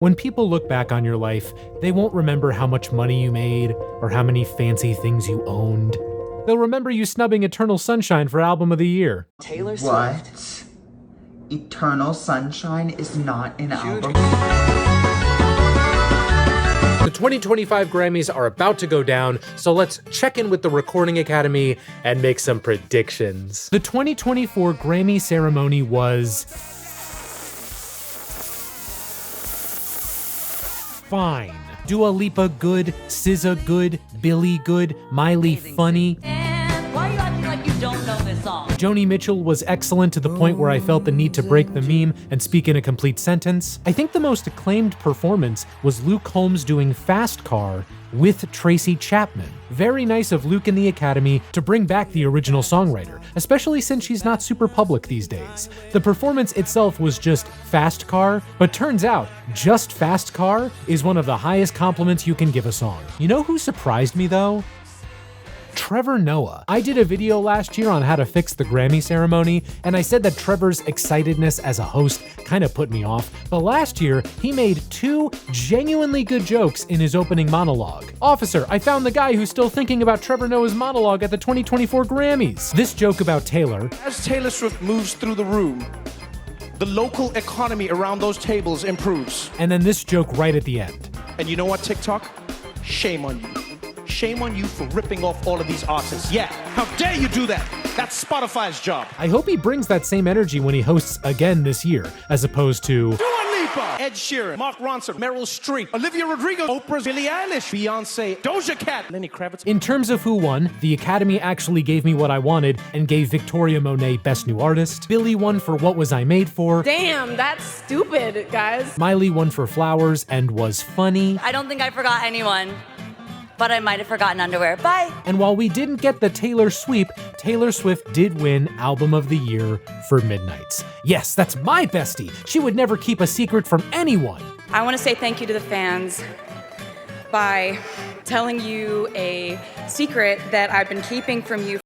When people look back on your life, they won't remember how much money you made or how many fancy things you owned. They'll remember you snubbing Eternal Sunshine for Album of the Year. Taylor Swift. What? Eternal Sunshine is not an album? The 2025 Grammys are about to go down, so let's check in with the Recording Academy and make some predictions. The 2024 Grammy ceremony was fine. Dua Lipa good, SZA good, Billie good, Miley funny. And why are you acting like you don't know this song? Joni Mitchell was excellent to the point where I felt the need to break the meme and speak in a complete sentence. I think the most acclaimed performance was Luke Combs doing Fast Car with Tracy Chapman. Very nice of Luke and the Academy to bring back the original songwriter, especially since she's not super public these days. The performance itself was just Fast Car, but turns out just Fast Car is one of the highest compliments you can give a song. You know who surprised me though? Trevor Noah. I did a video last year on how to fix the Grammy ceremony, and I said that Trevor's excitedness as a host kind of put me off, but last year, he made 2 genuinely good jokes in his opening monologue. Officer, I found the guy who's still thinking about Trevor Noah's monologue at the 2024 Grammys. This joke about Taylor. As Taylor Swift moves through the room, the local economy around those tables improves. And then this joke right at the end. And you know what, TikTok? Shame on you. Shame on you for ripping off all of these artists. Yeah, how dare you do that? That's Spotify's job. I hope he brings that same energy when he hosts again this year, as opposed to Dua Lipa, Ed Sheeran, Mark Ronson, Meryl Streep, Olivia Rodrigo, Oprah, Billie Eilish, Beyoncé, Doja Cat, Lenny Kravitz. In terms of who won, the Academy actually gave me what I wanted and gave Victoria Monet Best New Artist. Billie won for What Was I Made For. Damn, that's stupid, guys. Miley won for Flowers and Was Funny. I don't think I forgot anyone, but I might have forgotten underwear. Bye. And while we didn't get the Taylor sweep, Taylor Swift did win Album of the Year for Midnights. Yes, that's my bestie. She would never keep a secret from anyone. I want to say thank you to the fans by telling you a secret that I've been keeping from you.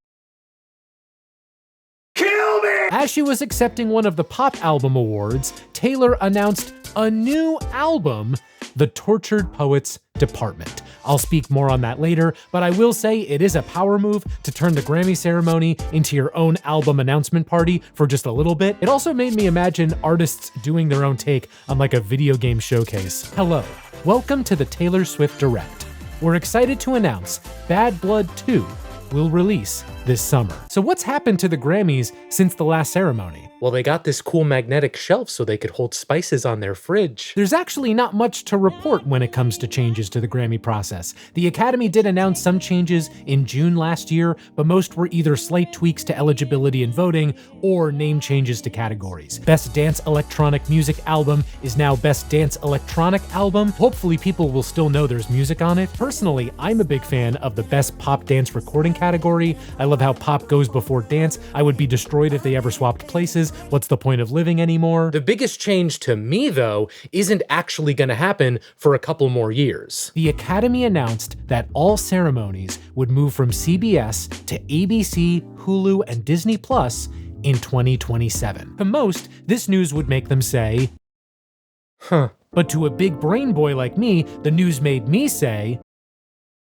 Kill me! As she was accepting one of the Pop Album Awards, Taylor announced a new album, The Tortured Poets Department. I'll speak more on that later, but I will say it is a power move to turn the Grammy ceremony into your own album announcement party for just a little bit. It also made me imagine artists doing their own take on like a video game showcase. Hello, welcome to the Taylor Swift Direct. We're excited to announce Bad Blood 2 will release this summer. So what's happened to the Grammys since the last ceremony? Well, they got this cool magnetic shelf so they could hold spices on their fridge. There's actually not much to report when it comes to changes to the Grammy process. The Academy did announce some changes in June last year, but most were either slight tweaks to eligibility and voting or name changes to categories. Best Dance Electronic Music Album is now Best Dance Electronic Album. Hopefully people will still know there's music on it. Personally, I'm a big fan of the Best Pop Dance Recording category. I love how pop goes before dance. I would be destroyed if they ever swapped places. What's the point of living anymore? The biggest change to me, though, isn't actually gonna happen for a couple more years. The Academy announced that all ceremonies would move from CBS to ABC, Hulu, and Disney Plus in 2027. To most, this news would make them say, huh. But to a big brain boy like me, the news made me say,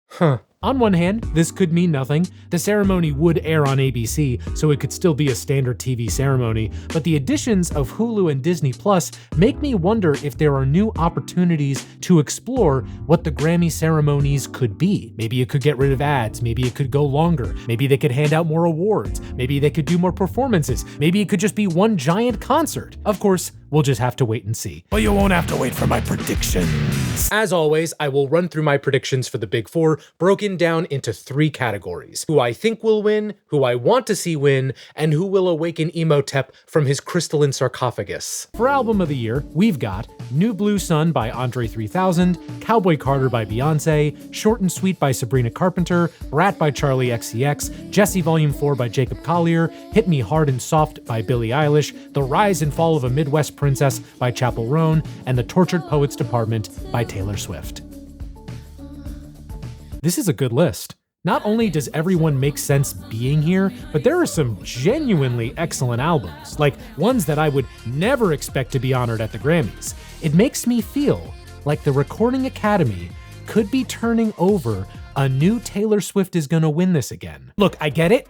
huh. On one hand, this could mean nothing. The ceremony would air on ABC, so it could still be a standard TV ceremony, but the additions of Hulu and Disney Plus make me wonder if there are new opportunities to explore what the Grammy ceremonies could be. Maybe it could get rid of ads, maybe it could go longer, maybe they could hand out more awards, maybe they could do more performances, maybe it could just be one giant concert. Of course, we'll just have to wait and see. But you won't have to wait for my predictions. As always, I will run through my predictions for the Big Four, broken down into 3 categories. Who I think will win, who I want to see win, and who will awaken Imhotep from his crystalline sarcophagus. For Album of the Year, we've got New Blue Sun by André 3000, Cowboy Carter by Beyoncé, Short and Sweet by Sabrina Carpenter, Brat by Charli XCX, Djesse Volume 4 by Jacob Collier, Hit Me Hard and Soft by Billie Eilish, The Rise and Fall of a Midwest Princess by Chappell Roan, and The Tortured Poets Department by Taylor Swift. This is a good list. Not only does everyone make sense being here, but there are some genuinely excellent albums, like ones that I would never expect to be honored at the Grammys. it makes me feel like the Recording Academy could be turning over a new Taylor Swift is gonna win this again. Look, I get it,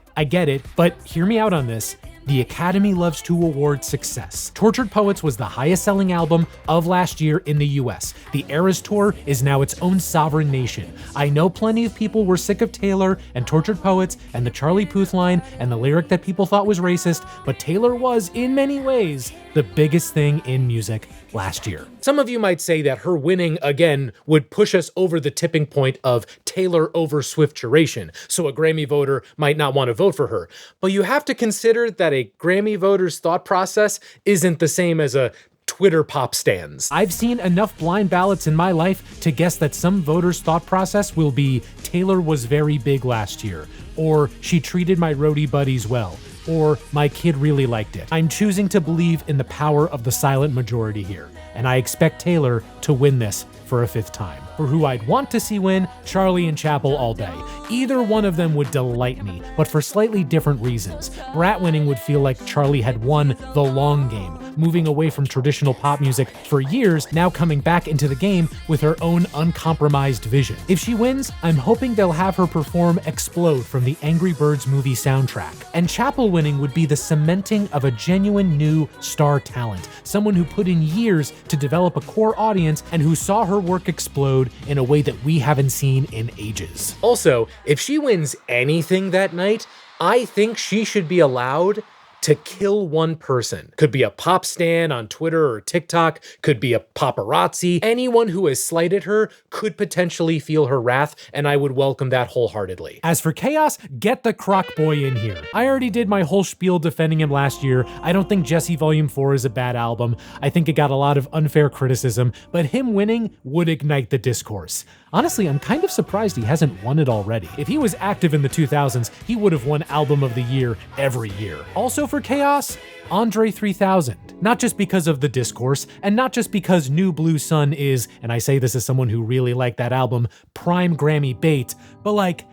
but hear me out on this. The Academy loves to award success. Tortured Poets was the highest selling album of last year in the US. The Eras Tour is now its own sovereign nation. I know plenty of people were sick of Taylor and Tortured Poets and the Charlie Puth line and the lyric that people thought was racist, but Taylor was, in many ways, the biggest thing in music last year. Some of you might say that her winning again would push us over the tipping point of Taylor over Swifturation, so a Grammy voter might not want to vote for her. But you have to consider that a Grammy voter's thought process isn't the same as a Twitter pop stans. I've seen enough blind ballots in my life to guess that some voters' thought process will be Taylor was very big last year, or she treated my roadie buddies well, or my kid really liked it. I'm choosing to believe in the power of the silent majority here, and I expect Taylor to win this for a 5th time. For who I'd want to see win, Charli and Chappell all day. Either one of them would delight me, but for slightly different reasons. Brat winning would feel like Charli had won the long game, moving away from traditional pop music for years, now coming back into the game with her own uncompromised vision. If she wins, I'm hoping they'll have her perform Explode from the Angry Birds movie soundtrack. And Chappell winning would be the cementing of a genuine new star talent, someone who put in years to develop a core audience and who saw her work explode in a way that we haven't seen in ages. Also, if she wins anything that night, I think she should be allowed to kill one person. Could be a pop stan on Twitter or TikTok, could be a paparazzi. Anyone who has slighted her could potentially feel her wrath, and I would welcome that wholeheartedly. As for Chaos, get the Croc Boy in here. I already did my whole spiel defending him last year. I don't think Djesse Volume 4 is a bad album. I think it got a lot of unfair criticism, but him winning would ignite the discourse. Honestly, I'm kind of surprised he hasn't won it already. If he was active in the 2000s, he would have won Album of the Year every year. Also for Chaos, André 3000. Not just because of the discourse, and not just because New Blue Sun is, and I say this as someone who really liked that album, prime Grammy bait, but like,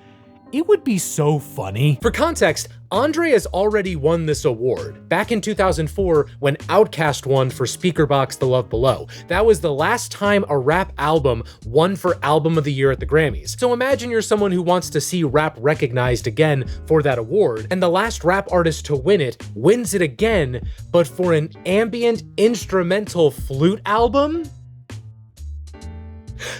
it would be so funny. For context, André has already won this award. Back in 2004, when Outkast won for Speakerboxxx The Love Below. That was the last time a rap album won for Album of the Year at the Grammys. So imagine you're someone who wants to see rap recognized again for that award, and the last rap artist to win it wins it again, but for an ambient instrumental flute album?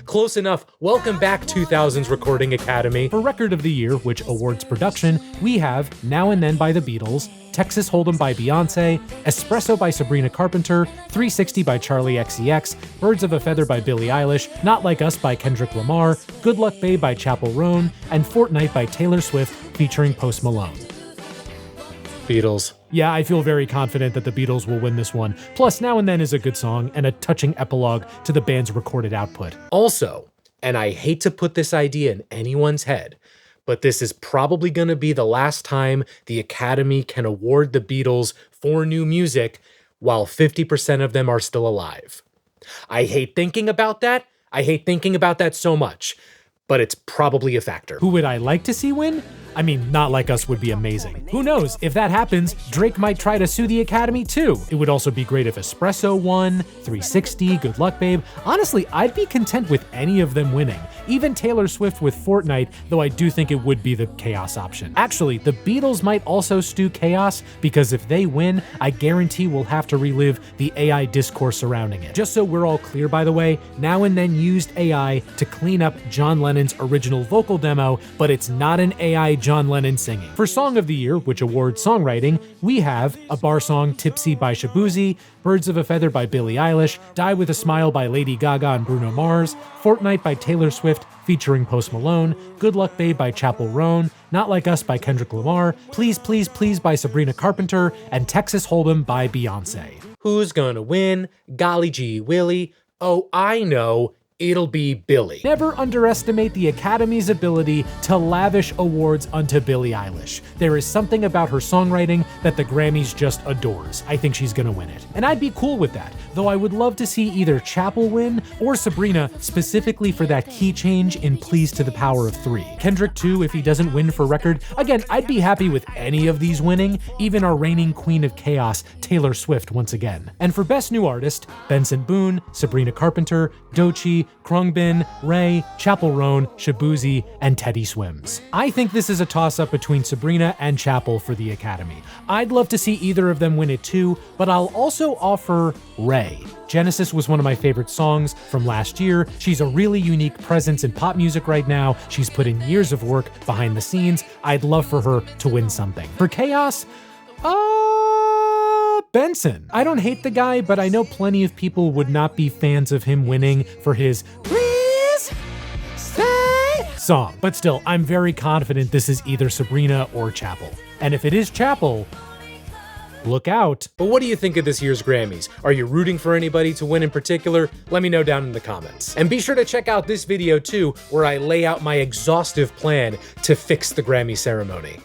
Close enough. Welcome back, 2000s Recording Academy. For Record of the Year, which awards production, we have Now and Then by the Beatles, Texas Hold'em by Beyoncé, Espresso by Sabrina Carpenter, 360 by Charli XCX, Birds of a Feather by Billie Eilish, Not Like Us by Kendrick Lamar, Good Luck Babe by Chappell Roan, and Fortnite by Taylor Swift featuring Post Malone. Beatles. Yeah, I feel very confident that the Beatles will win this one. Plus, Now and Then is a good song and a touching epilogue to the band's recorded output. Also, and I hate to put this idea in anyone's head, but this is probably going to be the last time the Academy can award the Beatles for new music while 50% of them are still alive. I hate thinking about that. I hate thinking about that so much, but it's probably a factor. Who would I like to see win? I mean, Not Like Us would be amazing. Who knows? If that happens, Drake might try to sue the Academy too. It would also be great if Espresso won, 360, Good Luck Babe. Honestly, I'd be content with any of them winning. Even Taylor Swift with Fortnite, though I do think it would be the Chaos option. Actually, the Beatles might also stew Chaos, because if they win, I guarantee we'll have to relive the AI discourse surrounding it. Just so we're all clear, by the way, Now and Then used AI to clean up John Lennon's original vocal demo, but it's not an AI John Lennon singing. For Song of the Year, which awards songwriting, we have a bar song Tipsy by Shabuzi, Birds of a Feather by Billie Eilish, Die With a Smile by Lady Gaga and Bruno Mars, Fortnite by Taylor Swift featuring Post Malone, Good Luck Babe by Chappell Roan, Not Like Us by Kendrick Lamar, Please Please Please by Sabrina Carpenter, and Texas Hold'em by Beyoncé. Who's gonna win? Golly gee Willie. Oh, I know. it'll be Billie. Never underestimate the Academy's ability to lavish awards onto Billie Eilish. There is something about her songwriting that the Grammys just adores. I think she's gonna win it. And I'd be cool with that, though I would love to see either Chappell win or Sabrina, specifically for that key change in Please to the Power of 3. Kendrick too, if he doesn't win for record. Again, I'd be happy with any of these winning, even our reigning queen of chaos, Taylor Swift, once again. And for Best New Artist, Benson Boone, Sabrina Carpenter, Doechii, Khruangbin, Ray, Chappell Roan, Shaboozey, and Teddy Swims. I think this is a toss-up between Sabrina and Chappell for the Academy. I'd love to see either of them win it too, but I'll also offer Ray. Genesis was one of my favorite songs from last year. She's a really unique presence in pop music right now. She's put in years of work behind the scenes. I'd love for her to win something. For Chaos, Benson. I don't hate the guy, but I know plenty of people would not be fans of him winning for his Please Stay song. But still, I'm very confident this is either Sabrina or Chappell. And if it is Chappell, look out. But what do you think of this year's Grammys? Are you rooting for anybody to win in particular? Let me know down in the comments. And be sure to check out this video too, where I lay out my exhaustive plan to fix the Grammy ceremony.